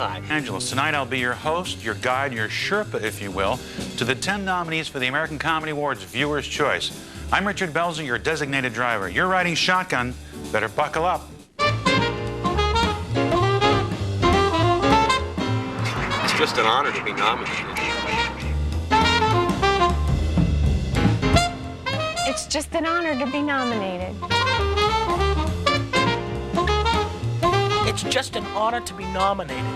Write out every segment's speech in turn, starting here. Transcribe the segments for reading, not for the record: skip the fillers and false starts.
Hi. Angeles. Tonight I'll be your host, your guide, your Sherpa, if you will, to the 10 nominees for the American Comedy Awards Viewer's Choice. I'm Richard Belzer, your designated driver. You're riding shotgun. Better buckle up. It's just an honor to be nominated. It's just an honor to be nominated. It's just an honor to be nominated.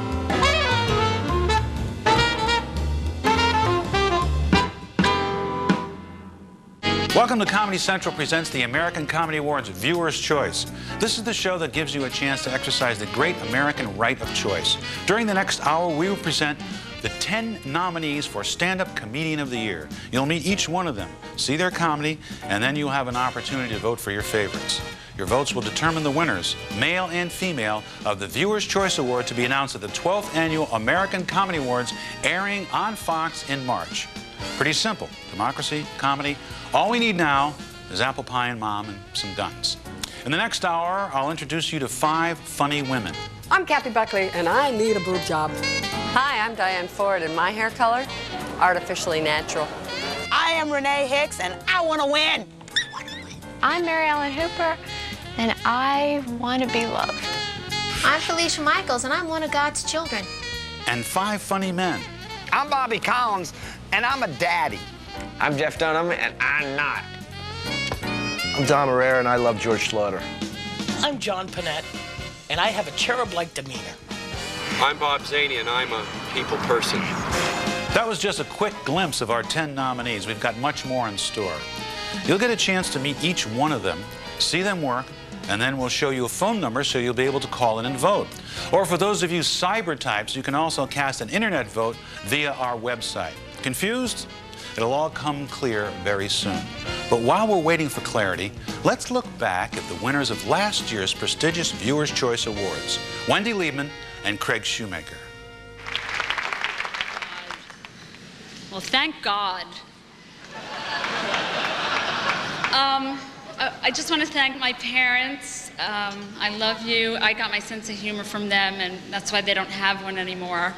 Welcome to Comedy Central presents the American Comedy Awards Viewer's Choice. This is the show that gives you a chance to exercise the great American right of choice. During the next hour, we will present the 10 nominees for Stand-Up Comedian of the Year. You'll meet each one of them, see their comedy, and then you'll have an opportunity to vote for your favorites. Your votes will determine the winners, male and female, of the Viewer's Choice Award to be announced at the 12th Annual American Comedy Awards, airing on Fox in March. Pretty simple. Democracy, comedy. All we need now is apple pie and mom and some guns. In the next hour, I'll introduce you to 5 funny women. I'm Kathy Buckley, and I need a boob job. Hi, I'm Diane Ford, and my hair color, artificially natural. I am Renee Hicks, and I want to win. I'm Mary Ellen Hooper, and I want to be loved. I'm Felicia Michaels, and I'm one of God's children. And 5 funny men. I'm Bobby Collins, and I'm a daddy. I'm Jeff Dunham, and I'm not. I'm Don Herrera, and I love George Slaughter. I'm John Panette, and I have a cherub-like demeanor. I'm Bob Zaney, and I'm a people person. That was just a quick glimpse of our 10 nominees. We've got much more in store. You'll get a chance to meet each one of them, see them work, and then we'll show you a phone number so you'll be able to call in and vote. Or for those of you cyber types, you can also cast an internet vote via our website. Confused? It'll all come clear very soon. But while we're waiting for clarity, let's look back at the winners of last year's prestigious Viewer's Choice Awards, Wendy Liebman and Craig Shoemaker. Well, thank God. I just want to thank my parents. I love you. I got my sense of humor from them, and that's why they don't have one anymore.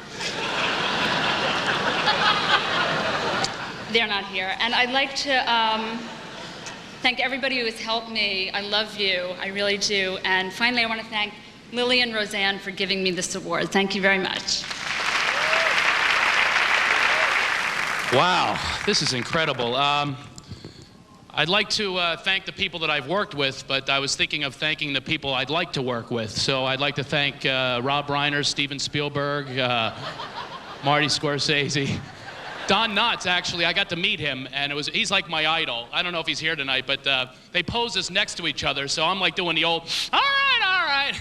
They're not here. And I'd like to thank everybody who has helped me. I love you. I really do. And finally, I want to thank Lily and Roseanne for giving me this award. Thank you very much. Wow, this is incredible. I'd like to thank the people that I've worked with, but I was thinking of thanking the people I'd like to work with. So I'd like to thank Rob Reiner, Steven Spielberg, Marty Scorsese. Don Knotts, actually, I got to meet him, and he's like my idol. I don't know if he's here tonight, but they posed us next to each other, so I'm like doing the old, all right.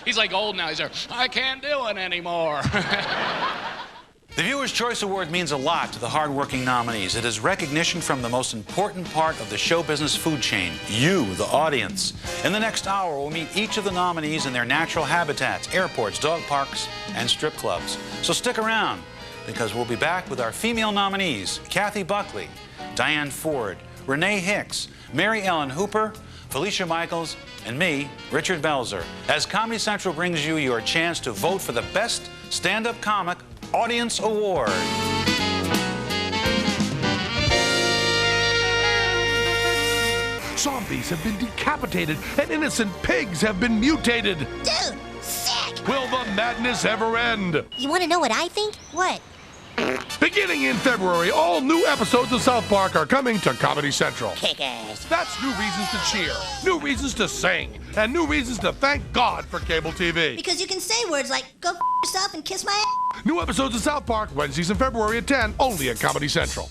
He's like old now. He's like, I can't do it anymore. The Viewer's Choice Award means a lot to the hardworking nominees. It is recognition from the most important part of the show business food chain, you, the audience. In the next hour, we'll meet each of the nominees in their natural habitats, airports, dog parks, and strip clubs. So stick around, because we'll be back with our female nominees, Kathy Buckley, Diane Ford, Renee Hicks, Mary Ellen Hooper, Felicia Michaels, and me, Richard Belzer, as Comedy Central brings you your chance to vote for the Best Stand-Up Comic Audience Award. Zombies have been decapitated, and innocent pigs have been mutated. Dude, sick! Will the madness ever end? You want to know what I think? What? Beginning in February, all new episodes of South Park are coming to Comedy Central. Kick-ass. That's new reasons to cheer, new reasons to sing, and new reasons to thank God for cable TV. Because you can say words like, go f yourself and kiss my ass. New episodes of South Park, Wednesdays in February at 10, only at Comedy Central.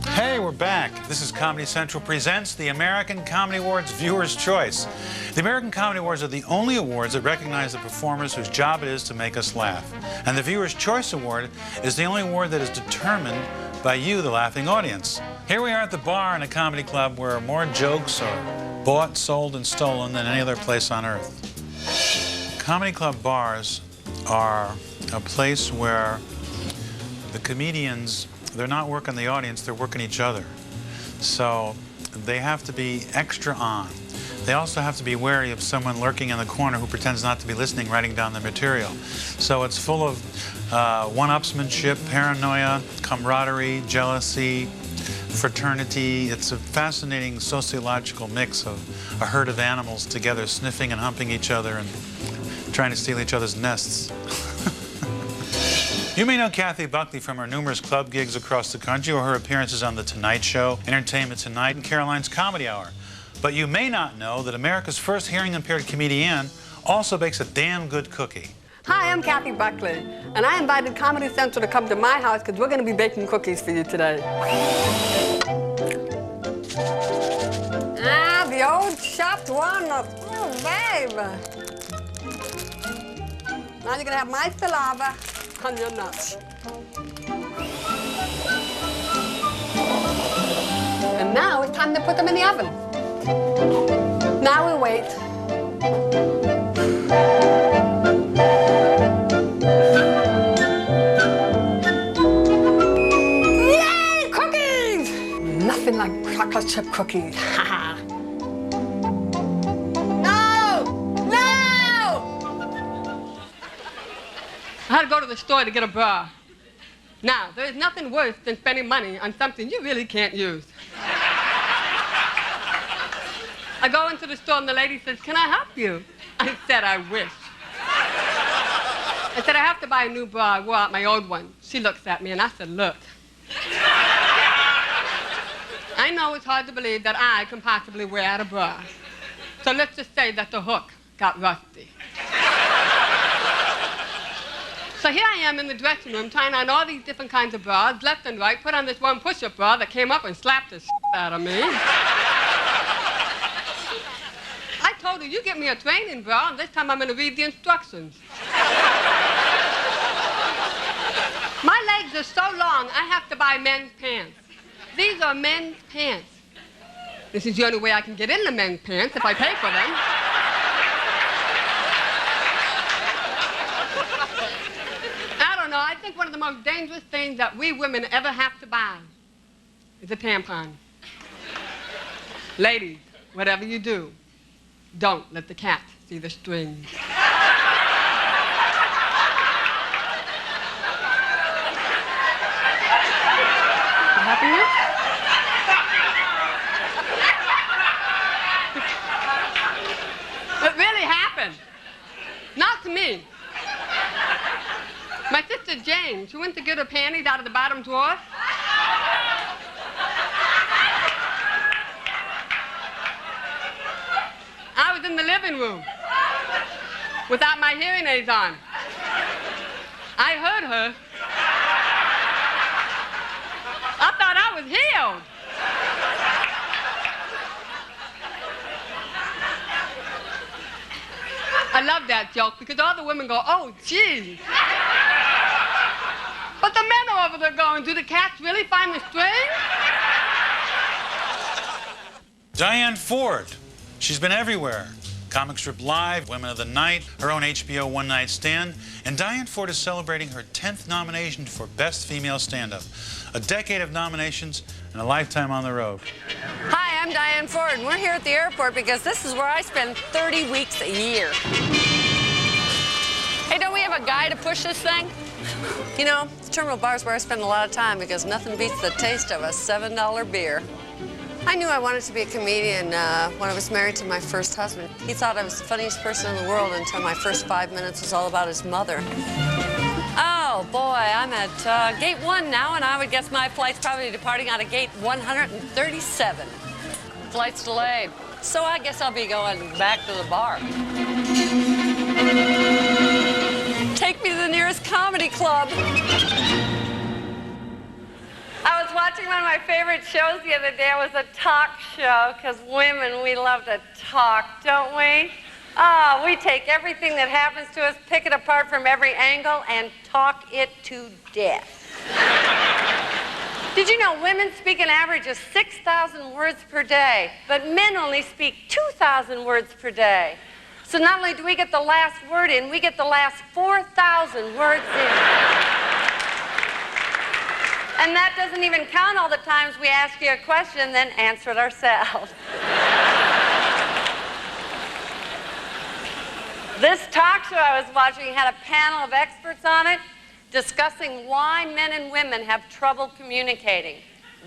Hey, we're back. This is Comedy Central presents the American Comedy Awards Viewer's Choice. The American Comedy Awards are the only awards that recognize the performers whose job it is to make us laugh. And the Viewer's Choice Award is the only award that is determined by you, the laughing audience. Here we are at the bar in a comedy club where more jokes are bought, sold, and stolen than any other place on earth. Comedy club bars are a place where the comedians, they're not working the audience, they're working each other. So they have to be extra on. They also have to be wary of someone lurking in the corner who pretends not to be listening, writing down the material. So it's full of one-upsmanship, paranoia, camaraderie, jealousy, fraternity. It's a fascinating sociological mix of a herd of animals together, sniffing and humping each other and trying to steal each other's nests. You may know Kathy Buckley from her numerous club gigs across the country or her appearances on The Tonight Show, Entertainment Tonight, and Caroline's Comedy Hour. But you may not know that America's first hearing-impaired comedian also bakes a damn good cookie. Hi, I'm Kathy Buckley, and I invited Comedy Central to come to my house because we're going to be baking cookies for you today. Ah, the old chopped walnuts. Oh, babe. Now you're going to have my saliva on your nuts. And now it's time to put them in the oven. Now we wait. Yay, cookies! Nothing like chocolate chip cookies. No! No! I had to go to the store to get a bra. Now, there is nothing worse than spending money on something you really can't use. I go into the store and the lady says, "Can I help you?" I said, "I wish." I said, "I have to buy a new bra. I wore out my old one." She looks at me and I said, "Look. I know it's hard to believe that I can possibly wear out a bra. So let's just say that the hook got rusty." So here I am in the dressing room trying on all these different kinds of bras, left and right, put on this one push-up bra that came up and slapped the out of me. I told her, "You get me a training bra, and this time I'm going to read the instructions." My legs are so long, I have to buy men's pants. These are men's pants. This is the only way I can get in the men's pants if I pay for them. I don't know, I think one of the most dangerous things that we women ever have to buy is a tampon. Ladies, whatever you do, don't let the cat see the strings. What happened here? It really happened. Not to me. My sister Jane, she went to get her panties out of the bottom drawer. I was in the living room without my hearing aids on. I heard her. I thought I was healed. I love that joke because all the women go, "Oh, gee." But the men are over there going, "Do the cats really find the string?" Diane Ford. She's been everywhere. Comic Strip Live, Women of the Night, her own HBO One Night Stand, and Diane Ford is celebrating her 10th nomination for Best Female Stand-Up. A decade of nominations and a lifetime on the road. Hi, I'm Diane Ford, and we're here at the airport because this is where I spend 30 weeks a year. Hey, don't we have a guy to push this thing? You know, the terminal bar is where I spend a lot of time because nothing beats the taste of a $7 beer. I knew I wanted to be a comedian when I was married to my first husband. He thought I was the funniest person in the world until my first 5 minutes was all about his mother. Oh, boy, I'm at gate 1 now, and I would guess my flight's probably departing out of gate 137. Flight's delayed, so I guess I'll be going back to the bar. Take me to the nearest comedy club. I was watching one of my favorite shows the other day. It was a talk show, because women, we love to talk, don't we? Oh, we take everything that happens to us, pick it apart from every angle, and talk it to death. Did you know women speak an average of 6,000 words per day, but men only speak 2,000 words per day? So not only do we get the last word in, we get the last 4,000 words in. And that doesn't even count all the times we ask you a question and then answer it ourselves. This talk show I was watching had a panel of experts on it discussing why men and women have trouble communicating.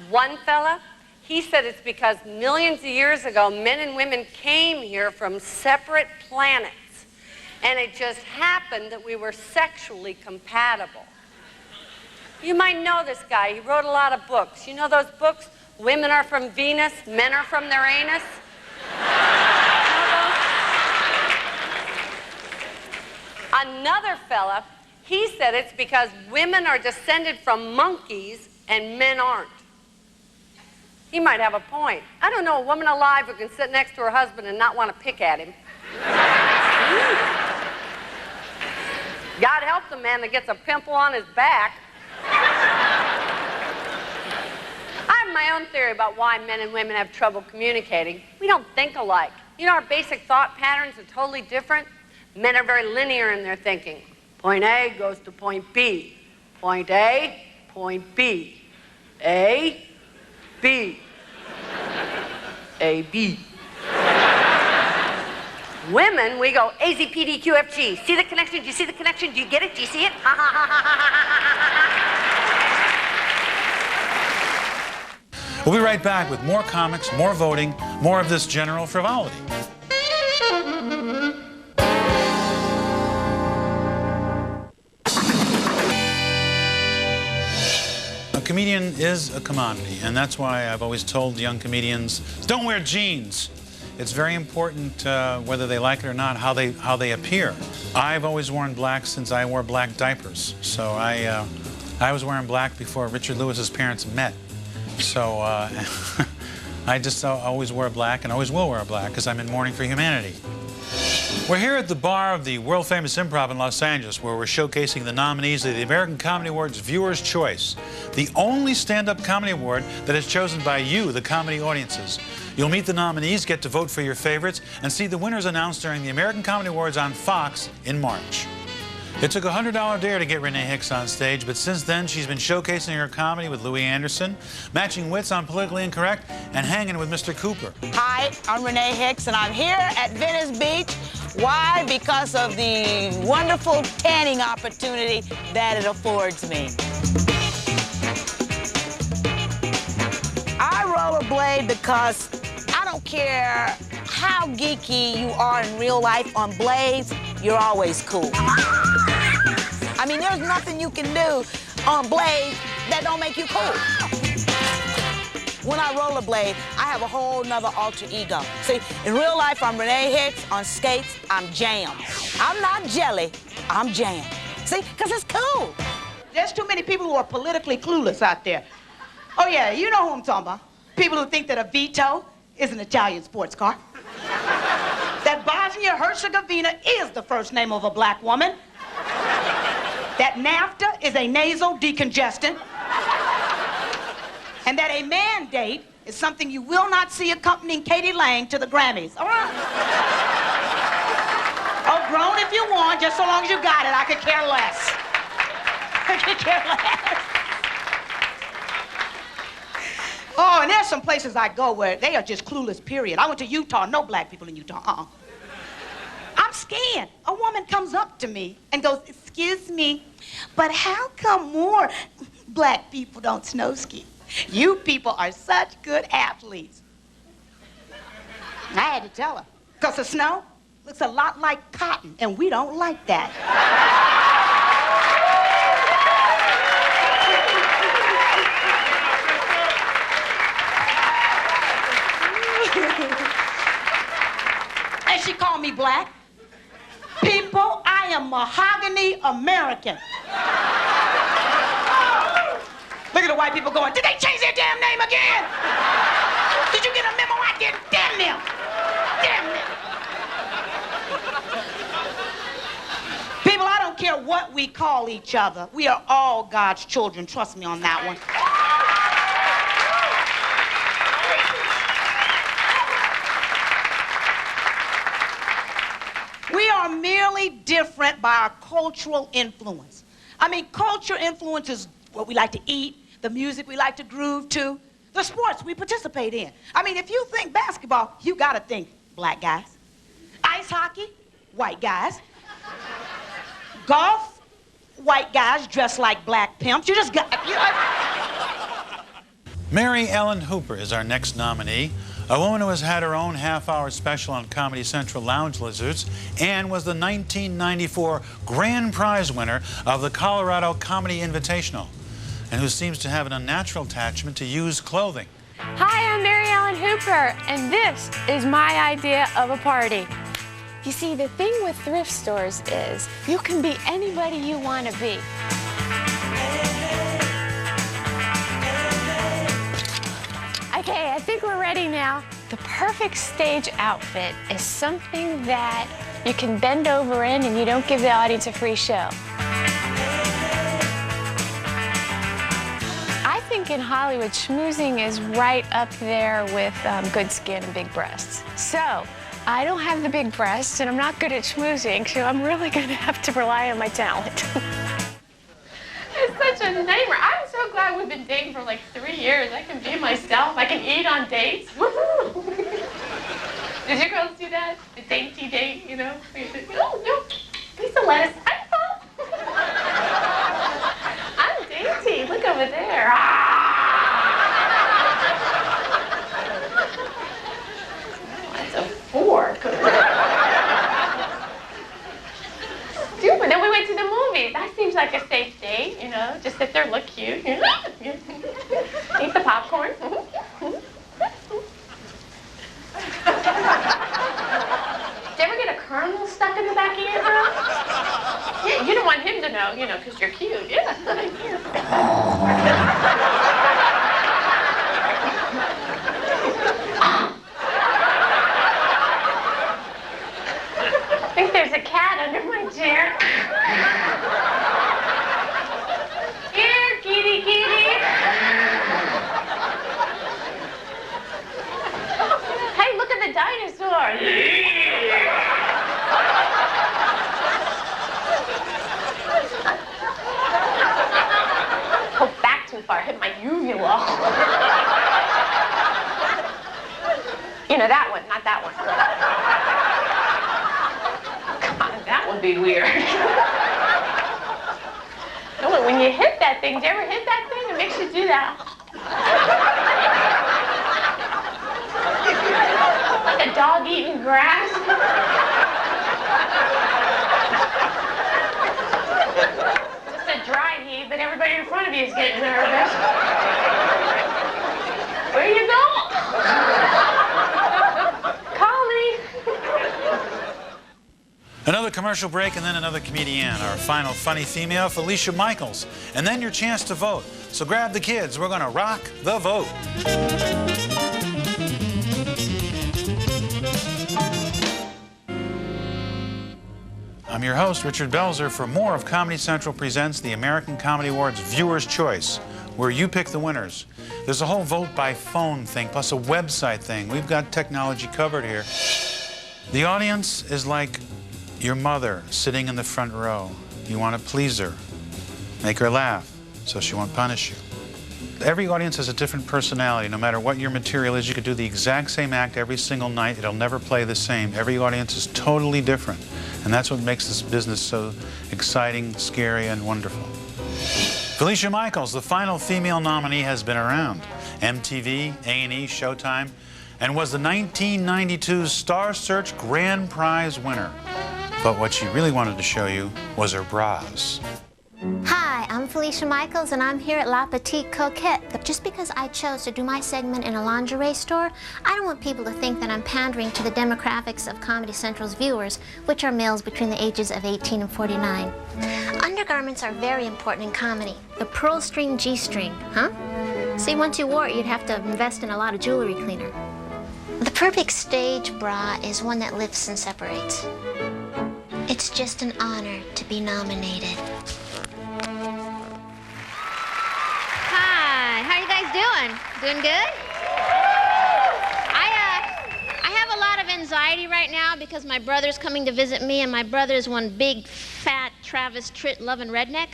One fella, he said it's because millions of years ago, men and women came here from separate planets. And it just happened that we were sexually compatible. You might know this guy. He wrote a lot of books. You know those books? Women are from Venus, men are from their anus. Another fella, he said it's because women are descended from monkeys and men aren't. He might have a point. I don't know a woman alive who can sit next to her husband and not want to pick at him. God help the man that gets a pimple on his back. I have my own theory about why men and women have trouble communicating. We don't think alike. You know, our basic thought patterns are totally different. Men are very linear in their thinking. Point A goes to point B. Point A, point B. A, B. A, B. Women, we go A, Z, P, D, Q, F, G. See the connection? Do you see the connection? Do you get it? Do you see it? We'll be right back with more comics, more voting, more of this general frivolity. A comedian is a commodity, and that's why I've always told young comedians, don't wear jeans. It's very important, whether they like it or not, how they appear. I've always worn black since I wore black diapers. So I was wearing black before Richard Lewis's parents met. So I just always wear black and always will wear black because I'm in mourning for humanity. We're here at the bar of the world-famous Improv in Los Angeles, where we're showcasing the nominees of the American Comedy Awards Viewer's Choice, the only stand-up comedy award that is chosen by you, the comedy audiences. You'll meet the nominees, get to vote for your favorites, and see the winners announced during the American Comedy Awards on Fox in March. It took a $100 dare to get Renee Hicks on stage, but since then she's been showcasing her comedy with Louis Anderson, matching wits on Politically Incorrect, and hanging with Mr. Cooper. Hi, I'm Renee Hicks, and I'm here at Venice Beach. Why? Because of the wonderful tanning opportunity that it affords me. I rollerblade because I don't care how geeky you are in real life on blades, you're always cool. I mean, there's nothing you can do on blades that don't make you cool. When I rollerblade, I have a whole nother alter ego. See, in real life, I'm Renee Hicks. On skates, I'm Jam. I'm not jelly, I'm Jam. See, because it's cool. There's too many people who are politically clueless out there. Oh, yeah, you know who I'm talking about. People who think that a Vito is an Italian sports car. That Bosnia-Herzegovina is the first name of a black woman. That NAFTA is a nasal decongestant. And that a mandate is something you will not see accompanying Katie Lang to the Grammys. All right? Oh, groan if you want, just so long as you got it. I could care less. I could care less. Oh, and there's some places I go where they are just clueless, period. I went to Utah, no black people in Utah, I'm scared. A woman comes up to me and goes, excuse me, but how come more black people don't snow ski? You people are such good athletes. I had to tell her, because the snow looks a lot like cotton, and we don't like that. And she called me black. People, I am mahogany American. Look at the white people going, did they change their damn name again? Did you get a memo? I did. Damn them. Damn them. People, I don't care what we call each other. We are all God's children. Trust me on that one. We are merely different by our cultural influence. I mean, culture influences what we like to eat, the music we like to groove to, the sports we participate in. I mean, if you think basketball, you gotta think black guys. Ice hockey, white guys. Golf, white guys dressed like black pimps. You just got, you know. Mary Ellen Hooper is our next nominee, a woman who has had her own half-hour special on Comedy Central Lounge Lizards and was the 1994 grand prize winner of the Colorado Comedy Invitational, and who seems to have an unnatural attachment to used clothing. Hi, I'm Mary Ellen Hooper, and this is my idea of a party. You see, the thing with thrift stores is you can be anybody you want to be. Okay, I think we're ready now. The perfect stage outfit is something that you can bend over in and you don't give the audience a free show. I think in Hollywood, schmoozing is right up there with good skin and big breasts. So, I don't have the big breasts and I'm not good at schmoozing, so I'm really gonna have to rely on my talent. It's such a nightmare. I'm so glad we've been dating for like 3 years. I can be myself. I can eat on dates. Woohoo! Did you girls do that? The dainty date, you know? Oh, no. Piece of lettuce. I'm dainty. Look over there. That's a fork. Stupid. Then we went to the movies. That seems like a safe date, you know? Just sit there, look cute. Eat the popcorn. Did you ever get a kernel stuck in the back of your throat? Yeah, you don't want him to know, you know, because you're cute. Yeah. I think there's a cat under my chair. Here, kitty, kitty. Hey, look at the dinosaur. Oh, back too far. Hit my uvula. You know, that one, not that one. That would be weird. When you hit that thing, do you ever hit that thing? It makes you do that. Like a dog eating grass. Just a dry heave, but everybody in front of you is getting nervous. Where you go? Call me. Another commercial break and then another comedian, our final funny female, Felicia Michaels. And then your chance to vote. So grab the kids, we're gonna rock the vote. I'm your host, Richard Belzer, for more of Comedy Central Presents the American Comedy Awards Viewer's Choice, where you pick the winners. There's a whole vote by phone thing, plus a website thing. We've got technology covered here. The audience is like your mother sitting in the front row. You want to please her, make her laugh, so she won't punish you. Every audience has a different personality. No matter what your material is, you could do the exact same act every single night. It'll never play the same. Every audience is totally different. And that's what makes this business so exciting, scary, and wonderful. Felicia Michaels, the final female nominee, has been around. MTV, A&E, Showtime, and was the 1992 Star Search Grand Prize winner. But what she really wanted to show you was her bras. Hi, I'm Felicia Michaels, and I'm here at La Petite Coquette. But just because I chose to do my segment in a lingerie store, I don't want people to think that I'm pandering to the demographics of Comedy Central's viewers, which are males between the ages of 18 and 49. Undergarments are very important in comedy. The pearl string G-string, huh? See, once you wore it, you'd have to invest in a lot of jewelry cleaner. The perfect stage bra is one that lifts and separates. It's just an honor to be nominated. Hi, how you guys doing? Doing good? I have a lot of anxiety right now because my brother's coming to visit me, and my brother is one big, fat, Travis Tritt-loving redneck.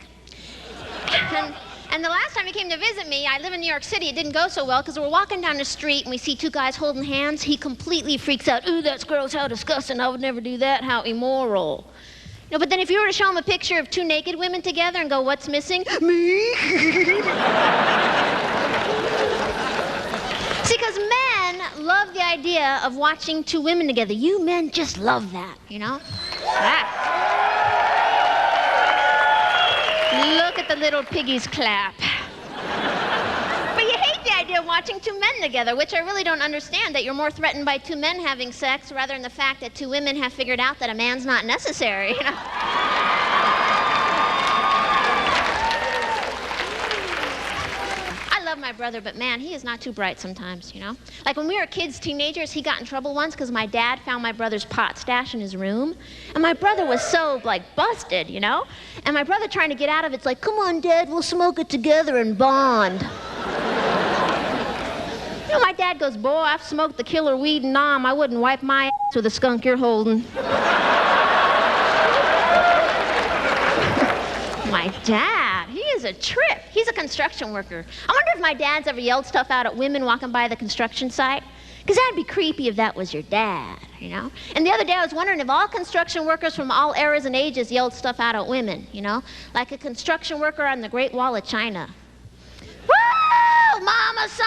And the last time he came to visit me, I live in New York City, it didn't go so well because we're walking down the street and we see two guys holding hands. He completely freaks out. Ooh, that's gross, how disgusting, I would never do that, how immoral. No, but then if you were to show him a picture of two naked women together and go, what's missing? Me. See, because men love the idea of watching two women together. You men just love that, you know? Look at the little piggies clap. But you hate the idea of watching two men together, which I really don't understand, that you're more threatened by two men having sex rather than the fact that two women have figured out that a man's not necessary, you know? I love my brother, but man, he is not too bright sometimes, you know? Like when we were kids, teenagers, he got in trouble once because my dad found my brother's pot stash in his room. And my brother was so, like, busted, you know? And my brother trying to get out of it's like, come on, Dad, we'll smoke it together and bond. You know, my dad goes, boy, I've smoked the killer weed and nom. I wouldn't wipe my ass with the skunk you're holding. My dad, he is a trip. He's a construction worker. I wonder if my dad's ever yelled stuff out at women walking by the construction site. Because that'd be creepy if that was your dad, you know? And the other day I was wondering if all construction workers from all eras and ages yelled stuff out at women, you know? Like a construction worker on the Great Wall of China. Woo! Mama-san!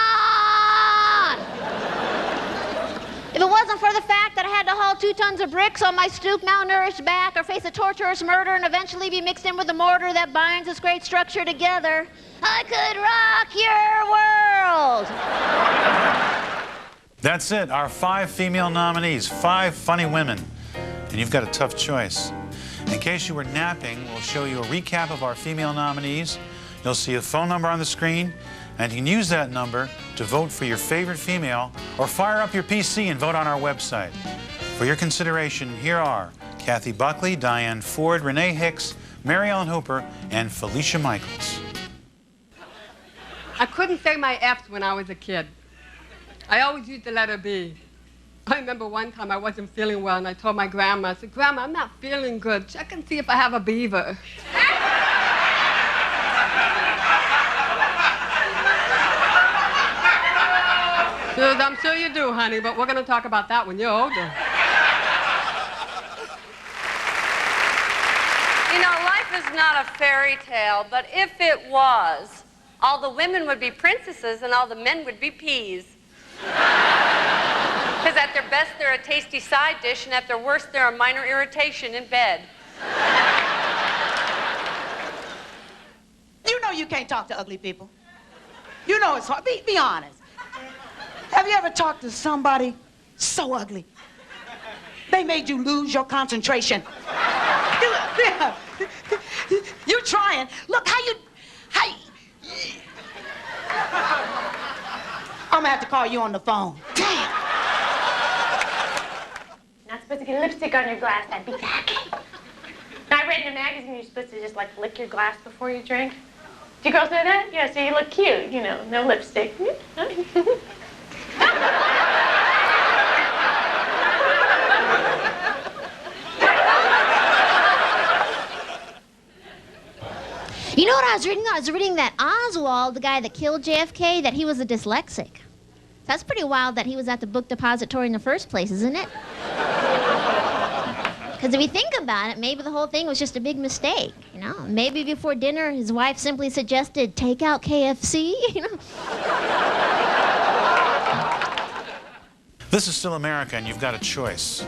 If it wasn't for the fact that I had to haul 2 tons of bricks on my stoop, malnourished back, or face a torturous murder and eventually be mixed in with the mortar that binds this great structure together, I could rock your world! That's it, our 5 female nominees, 5 funny women. And you've got a tough choice. In case you were napping, we'll show you a recap of our female nominees. You'll see a phone number on the screen, and you can use that number to vote for your favorite female or fire up your PC and vote on our website. For your consideration, here are Kathy Buckley, Diane Ford, Renee Hicks, Mary Ellen Hooper, and Felicia Michaels. I couldn't say my F's when I was a kid. I always used the letter B. I remember one time I wasn't feeling well, and I told my grandma, I said, Grandma, I'm not feeling good. Check and see if I have a beaver. I'm sure you do, honey, but we're going to talk about that when you're older. You know, life is not a fairy tale, but if it was, all the women would be princesses and all the men would be peas. Because at their best, they're a tasty side dish, and at their worst, they're a minor irritation in bed. You know you can't talk to ugly people. You know it's hard. Be honest. Have you ever talked to somebody so ugly? They made you lose your concentration. You trying. Look, how you... I'm gonna have to call you on the phone. Damn. Not supposed to get lipstick on your glass, that'd be tacky. Now, I read in a magazine you're supposed to just, like, lick your glass before you drink. Do you girls know that? Yeah, so you look cute, you know, no lipstick. You know what I was reading? I was reading that Oswald, the guy that killed JFK, that he was a dyslexic. That's pretty wild that he was at the book depository in the first place, isn't it? Because if you think about it, maybe the whole thing was just a big mistake, you know? Maybe before dinner, his wife simply suggested, take out KFC, you know? This is still America, and you've got a choice.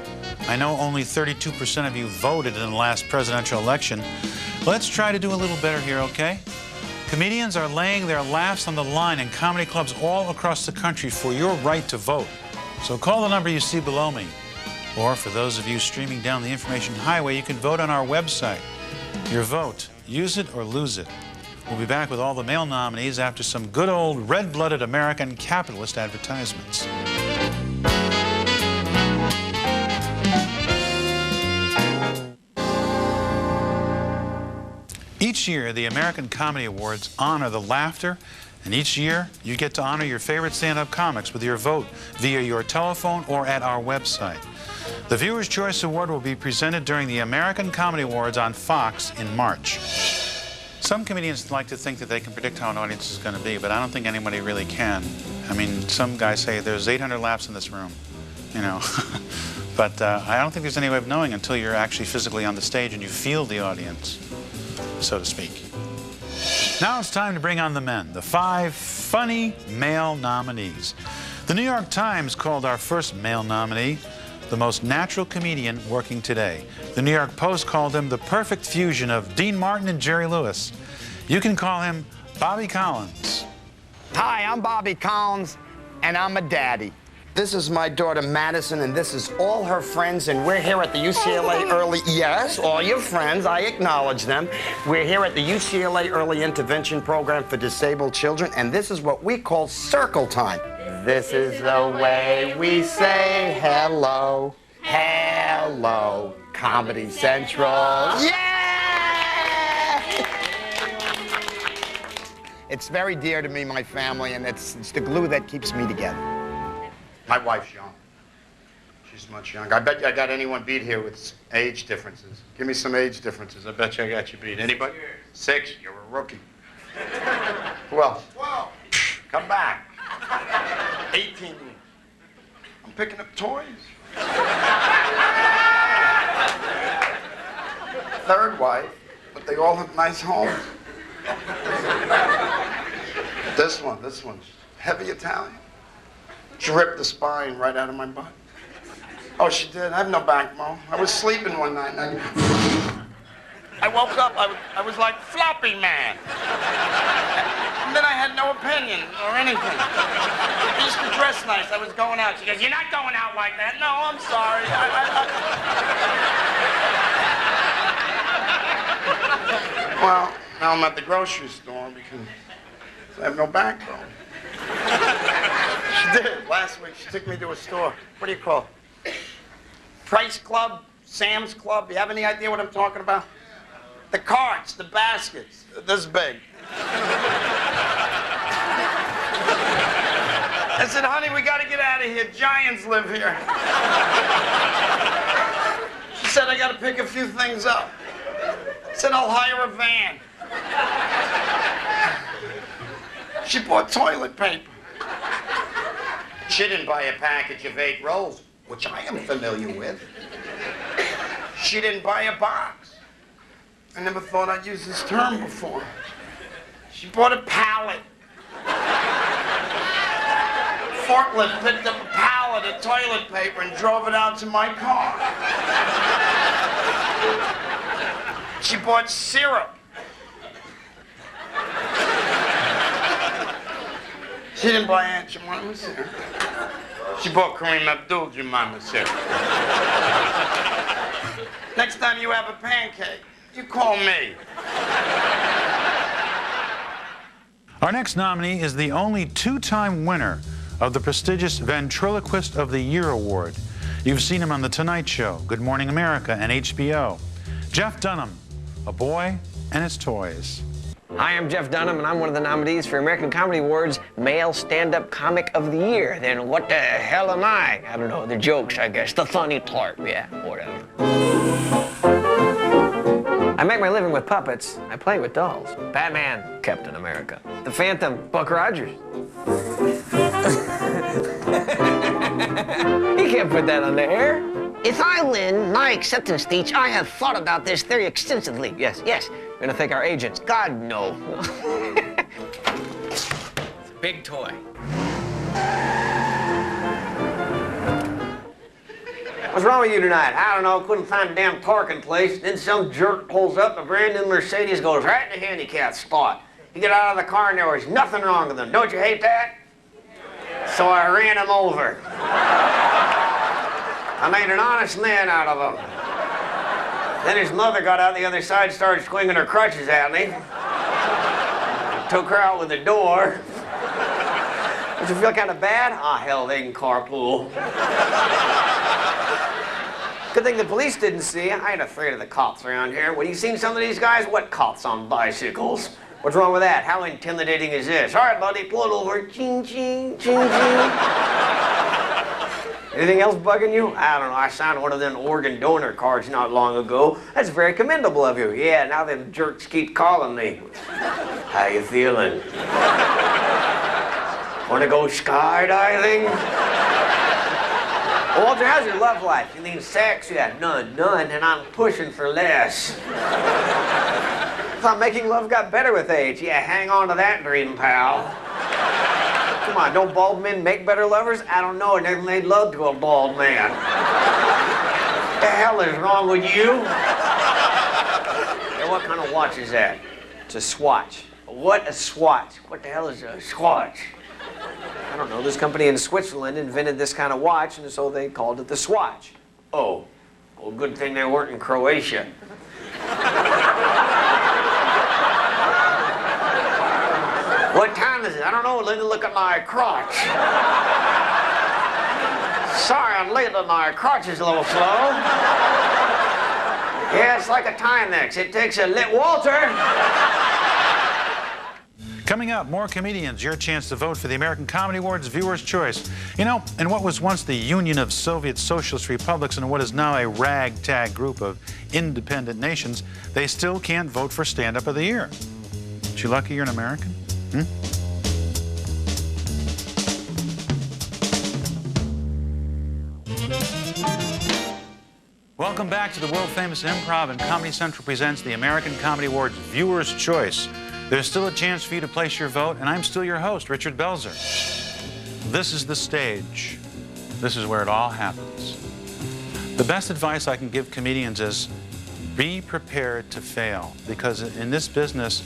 I know only 32% of you voted in the last presidential election. Let's try to do a little better here, okay? Comedians are laying their laughs on the line in comedy clubs all across the country for your right to vote. So call the number you see below me. Or for those of you streaming down the information highway, you can vote on our website. Your vote, use it or lose it. We'll be back with all the male nominees after some good old red-blooded American capitalist advertisements. Each year, the American Comedy Awards honor the laughter, and each year, you get to honor your favorite stand-up comics with your vote via your telephone or at our website. The Viewer's Choice Award will be presented during the American Comedy Awards on Fox in March. Some comedians like to think that they can predict how an audience is going to be, but I don't think anybody really can. I mean, some guys say there's 800 laughs in this room, you know. But I don't think there's any way of knowing until you're actually physically on the stage and you feel the audience, so to speak. Now it's time to bring on the men, the 5 funny male nominees. The New York Times called our first male nominee the most natural comedian working today. The New York Post called him the perfect fusion of Dean Martin and Jerry Lewis. You can call him Bobby Collins. Hi, I'm Bobby Collins, and I'm a daddy. This is my daughter, Madison, and this is all her friends, and we're here at the UCLA Early... Yes, all your friends, I acknowledge them. We're here at the UCLA Early Intervention Program for Disabled Children, and this is what we call circle time. This is the way we say hello, hello, Comedy Central. Yeah! It's very dear to me, my family, and it's the glue that keeps me together. My wife's young. She's much younger. I bet you I got anyone beat here with age differences. Give me some age differences. I bet you I got you beat. Anybody? 6? You're a rookie. Who else? 12. Come back. 18. I'm picking up toys. 3rd wife, but they all have nice homes. This one's heavy Italian. She ripped the spine right out of my butt. Oh, she did. I have no backbone. I was sleeping one night and I woke up. I was like Floppy Man. And then I had no opinion or anything. I used to dress nice. I was going out. She goes, "You're not going out like that." No, I'm sorry. Well, now I'm at the grocery store because I have no backbone. She did. Last week, she took me to a store. What do you call it? Price Club? Sam's Club? You have any idea what I'm talking about? The carts, the baskets, this big. I said, "Honey, we got to get out of here. Giants live here." She said, "I got to pick a few things up." I said, "I'll hire a van." She bought toilet paper. She didn't buy a package of 8 rolls, which I am familiar with. She didn't buy a box. I never thought I'd use this term before. She bought a pallet. Forklift picked up a pallet of toilet paper and drove it out to my car. She bought syrup. She didn't buy Aunt Jemima syrup. She bought Kareem Abdul-Jemima syrup. Next time you have a pancake, you call me. Our next nominee is the only 2-time winner of the prestigious Ventriloquist of the Year award. You've seen him on The Tonight Show, Good Morning America, and HBO. Jeff Dunham, A Boy and His Toys. Hi, I'm Jeff Dunham, and I'm one of the nominees for American Comedy Awards Male Stand-Up Comic of the Year. Then what the hell am I? I don't know, the jokes, I guess. The funny part, yeah, whatever. I make my living with puppets. I play with dolls. Batman, Captain America. The Phantom, Buck Rogers. You can't put that on the air. If I win my acceptance speech, I have thought about this very extensively. Yes, yes. We're gonna thank our agents. God, no. It's a big toy. What's wrong with you tonight? I don't know, couldn't find a damn parking place. Then some jerk pulls up, a brand new Mercedes goes right in the handicap spot. You get out of the car and there was nothing wrong with them. Don't you hate that? So I ran him over. I made an honest man out of him. Then his mother got out the other side, started swinging her crutches at me. Took her out with the door. Does it feel kind of bad? Ah, hell, they can carpool. Good thing the police didn't see. I ain't afraid of the cops around here. When you seen some of these guys, what cops on bicycles? What's wrong with that? How intimidating is this? All right, buddy, pull it over. Ching, ching, ching, ching. Anything else bugging you? I don't know. I signed one of them organ donor cards not long ago. That's very commendable of you. Yeah, now them jerks keep calling me. How you feeling? Want to go skydiving? Walter, how's your love life? You mean sex? Yeah, none, and I'm pushing for less. I thought making love got better with age. Yeah, hang on to that dream, pal. Come on, don't bald men make better lovers? I don't know, I never made love to a bald man. What the hell is wrong with you? Hey, what kind of watch is that? It's a swatch. What a swatch? What the hell is a swatch? I don't know, this company in Switzerland invented this kind of watch, and so they called it the swatch. Oh, well, good thing they weren't in Croatia. What time is it? I don't know. Let me look at my crotch. Sorry, I'm late, but my crotch is a little slow. Yeah, it's like a Timex. It takes a lit. Walter! Coming up, more comedians, your chance to vote for the American Comedy Awards Viewer's Choice. You know, in what was once the Union of Soviet Socialist Republics and what is now a ragtag group of independent nations, they still can't vote for Stand-Up of the Year. Aren't you lucky you're an American? Welcome back to the world-famous Improv, and Comedy Central presents the American Comedy Awards Viewer's Choice. There's still a chance for you to place your vote, and I'm still your host, Richard Belzer. This is the stage. This is where it all happens. The best advice I can give comedians is be prepared to fail, because in this business,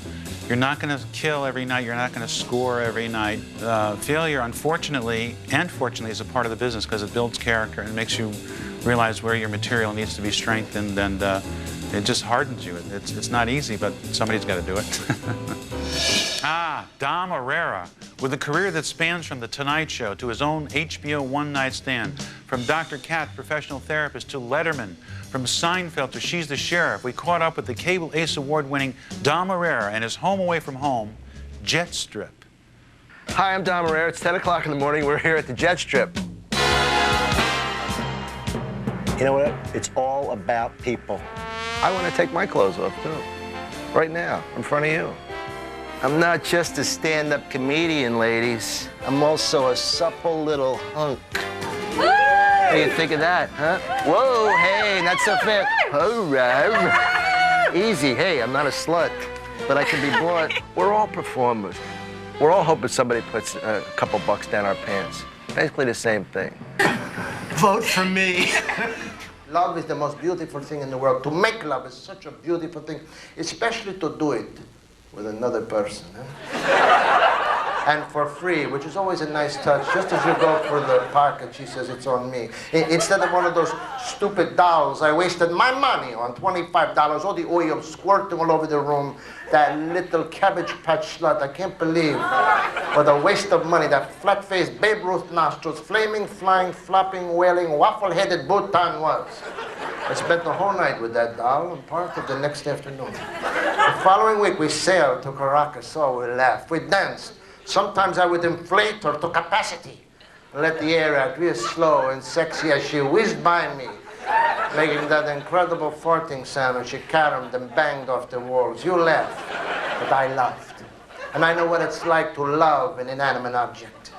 you're not going to kill every night. You're not going to score every night. Failure, unfortunately, and fortunately, is a part of the business because it builds character and makes you realize where your material needs to be strengthened, and it just hardens you. It's not easy, but somebody's got to do it. Dom Herrera, with a career that spans from The Tonight Show to his own HBO One Night Stand, from Dr. Katz, professional therapist, to Letterman, from Seinfeld to She's the Sheriff. We caught up with the Cable Ace Award-winning Dom Herrera and his home away from home, Jet Strip. Hi, I'm Dom Herrera. It's 10 o'clock in the morning. We're here at the Jet Strip. You know what? It's all about people. I want to take my clothes off, too. Right now, in front of you. I'm not just a stand-up comedian, ladies. I'm also a supple little hunk. What do you think of that, huh? Whoa, hey, not so fast. All right. Easy, hey, I'm not a slut, but I can be blunt. We're all performers. We're all hoping somebody puts a couple bucks down our pants. Basically the same thing. Vote for me. Love is the most beautiful thing in the world. To make love is such a beautiful thing, especially to do it with another person. And for free, which is always a nice touch. Just as you go for the park and she says, it's on me. Instead of one of those stupid dolls, I wasted my money on $25, all the oil squirting all over the room. That little Cabbage Patch slut, I can't believe what a waste of money. That flat-faced Babe Ruth nostrils, flaming, flying, flopping, wailing, waffle-headed Bhutan was. I spent the whole night with that doll and part of the next afternoon. The following week, we sailed to Caracas, so we laughed, we danced. Sometimes I would inflate her to capacity, let the air out real slow and sexy as she whizzed by me, making that incredible farting sound as she caromed and banged off the walls. You laughed, but I laughed. And I know what it's like to love an inanimate object.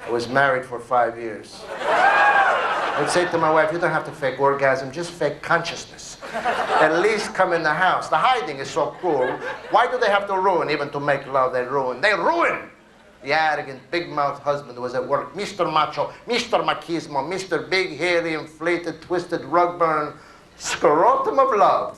I was married for 5 years. I would say to my wife, you don't have to fake orgasm, just fake consciousness. At least come in the house. The hiding is so cruel. Why do they have to ruin? Even to make love, they ruin. They ruin! The arrogant, big-mouthed husband who was at work, Mr. Macho, Mr. Machismo, Mr. Big, hairy, inflated, twisted, rug-burn, scrotum of love.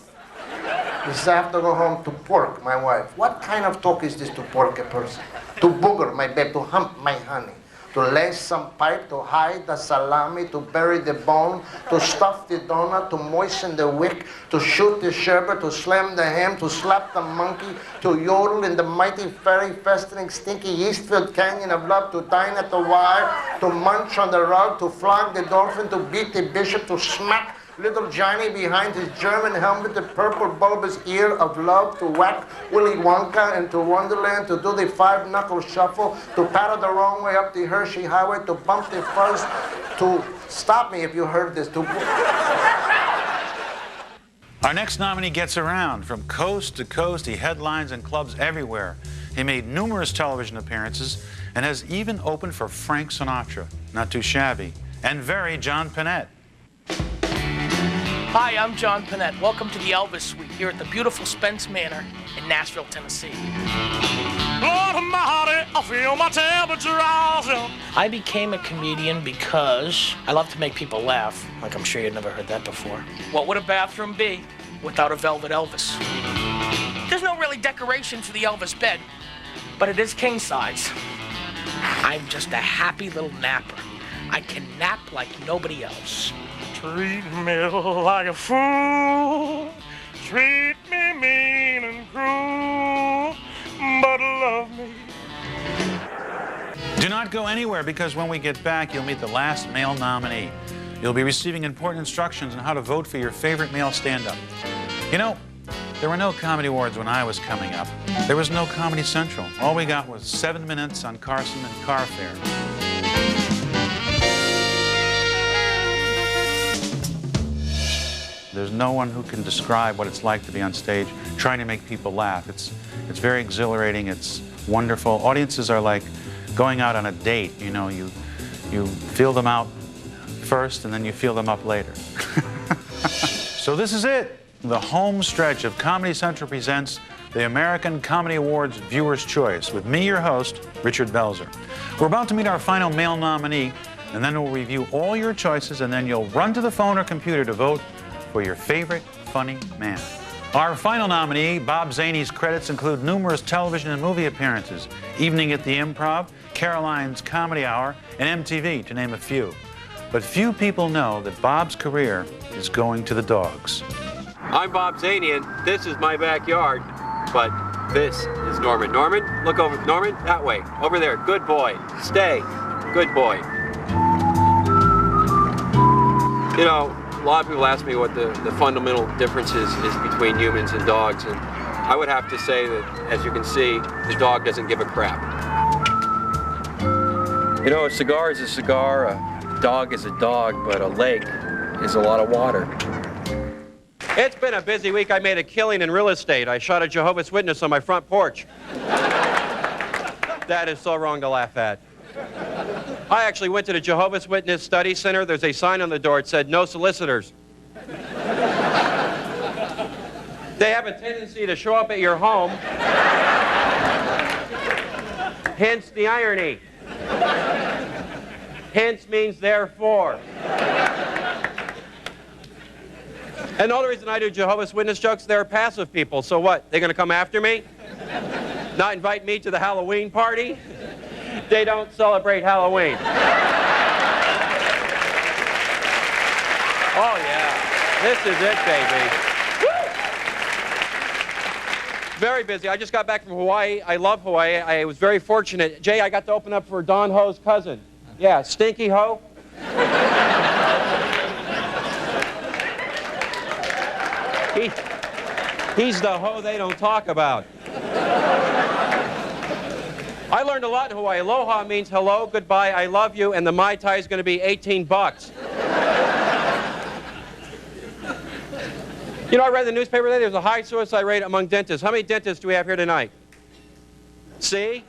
He says, I have to go home to pork my wife. What kind of talk is this to pork a person? To booger my babe, to hump my honey, to lace some pipe, to hide the salami, to bury the bone, to stuff the donut, to moisten the wick, to shoot the sherbet, to slam the ham, to slap the monkey, to yodel in the mighty, fairy, festering, stinky, yeast-filled canyon of love, to dine at the wire, to munch on the rug, to flog the dolphin, to beat the bishop, to smack little Johnny behind his German helmet, the purple bulbous ear of love, to whack Willy Wonka into Wonderland, to do the five-knuckle shuffle, to paddle the wrong way up the Hershey Highway, to bump the fuzz, to Stop me if you heard this too. Our next nominee gets around. From coast to coast, he headlines in clubs everywhere. He made numerous television appearances and has even opened for Frank Sinatra. Not too shabby. And very John Pinette. Hi, I'm John Pinette. Welcome to the Elvis Suite here at the beautiful Spence Manor in Nashville, Tennessee. Lord Almighty, I feel my temperature rising. I became a comedian because I love to make people laugh. Like, I'm sure you've never heard that before. What would a bathroom be without a velvet Elvis? There's no really decoration for the Elvis bed, but it is king size. I'm just a happy little napper. I can nap like nobody else. Treat me like a fool, treat me mean and cruel, but love me. Do not go anywhere, because when we get back, you'll meet the last male nominee. You'll be receiving important instructions on how to vote for your favorite male stand-up. You know, there were no Comedy Awards when I was coming up. There was no Comedy Central. All we got was 7 minutes on Carson and carfare. There's no one who can describe what it's like to be on stage trying to make people laugh. It's very exhilarating. It's wonderful. Audiences are like going out on a date. You know, you feel them out first and then you feel them up later. So this is it. The home stretch of Comedy Central presents the American Comedy Awards Viewer's Choice with me, your host, Richard Belzer. We're about to meet our final male nominee, and then we'll review all your choices, and then you'll run to the phone or computer to vote for your favorite funny man. Our final nominee, Bob Zany's credits include numerous television and movie appearances, Evening at the Improv, Caroline's Comedy Hour, and MTV, to name a few. But few people know that Bob's career is going to the dogs. I'm Bob Zany, and this is my backyard, but this is Norman. Norman, look over. Norman, that way. Over there. Good boy. Stay. Good boy. You know, a lot of people ask me what the fundamental difference is between humans and dogs, and I would have to say that, as you can see, the dog doesn't give a crap. You know, a cigar is a cigar, a dog is a dog, but a lake is a lot of water. It's been a busy week. I made a killing in real estate. I shot a Jehovah's Witness on my front porch. That is so wrong to laugh at. I actually went to the Jehovah's Witness Study Center. There's a sign on the door. It said, "No solicitors." They have a tendency to show up at your home. Hence the irony. Hence means therefore. And the only reason I do Jehovah's Witness jokes, they're passive people. So what? They're going to come after me? Not invite me to the Halloween party? They don't celebrate Halloween. Oh, yeah. This is it, baby. Woo! Very busy. I just got back from Hawaii. I love Hawaii. I was very fortunate. Jay, I got to open up for Don Ho's cousin. Yeah, Stinky Ho. He's the ho they don't talk about. I learned a lot in Hawaii. Aloha means hello, goodbye, I love you, and the Mai Tai is going to be $18. You know, I read in the newspaper today, there's a high suicide rate among dentists. How many dentists do we have here tonight? See?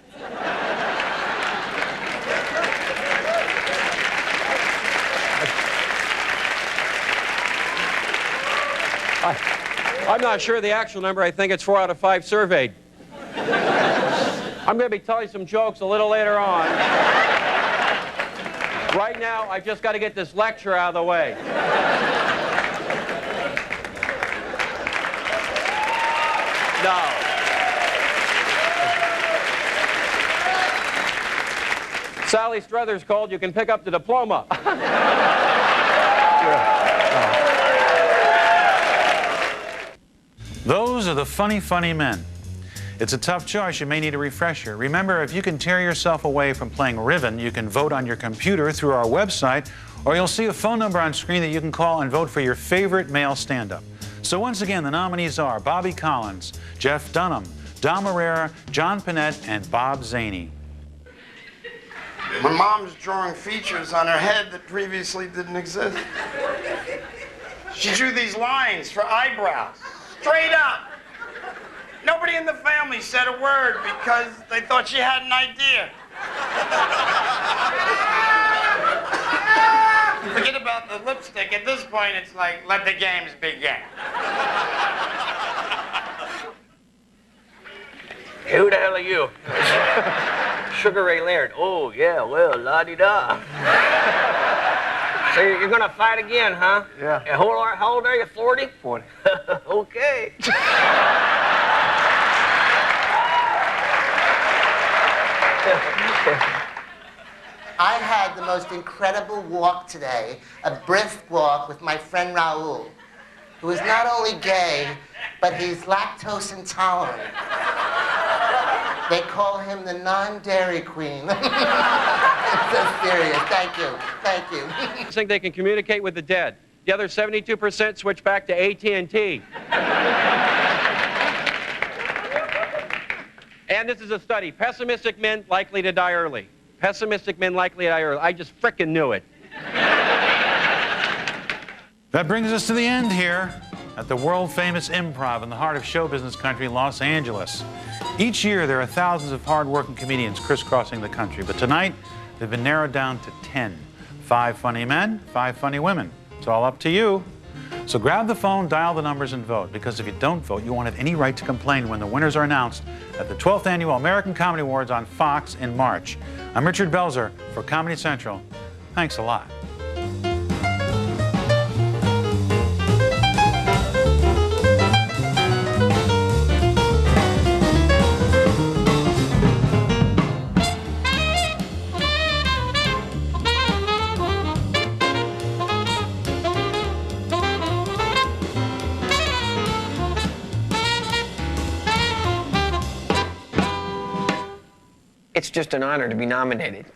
I'm not sure the actual number. I think it's 4 out of 5 surveyed. I'm going to be telling some jokes a little later on. Right now, I've just got to get this lecture out of the way. No. Sally Struthers called. You can pick up the diploma. Those are the funny, funny men. It's a tough choice. You may need a refresher. Remember, if you can tear yourself away from playing Riven, you can vote on your computer through our website, or you'll see a phone number on screen that you can call and vote for your favorite male stand-up. So once again, the nominees are Bobby Collins, Jeff Dunham, Dom Herrera, John Pinette, and Bob Zany. My mom's drawing features on her head that previously didn't exist. She drew these lines for eyebrows, straight up. Nobody in the family said a word because they thought she had an idea. Forget about the lipstick. At this point, it's like, let the games begin. Hey, who the hell are you? Sugar Ray Leonard. Oh, yeah, well, la-di-da. So you're gonna fight again, huh? Yeah. And how old are you, 40? 40. Okay. I had the most incredible walk today, a brisk walk with my friend Raul, who is not only gay, but he's lactose intolerant. They call him the non-dairy queen. I'm so serious. Thank you. Thank you. I think they can communicate with the dead. The other 72% switch back to AT&T. And this is a study. Pessimistic men likely to die early. Pessimistic men likely to die early. I just frickin' knew it. That brings us to the end here at the world-famous Improv in the heart of show business country, Los Angeles. Each year, there are thousands of hard-working comedians crisscrossing the country, but tonight, they've been narrowed down to 10. 5 funny men, 5 funny women. It's all up to you. So grab the phone, dial the numbers, and vote, because if you don't vote, you won't have any right to complain when the winners are announced at the 12th Annual American Comedy Awards on Fox in March. I'm Richard Belzer for Comedy Central. Thanks a lot. It's just an honor to be nominated.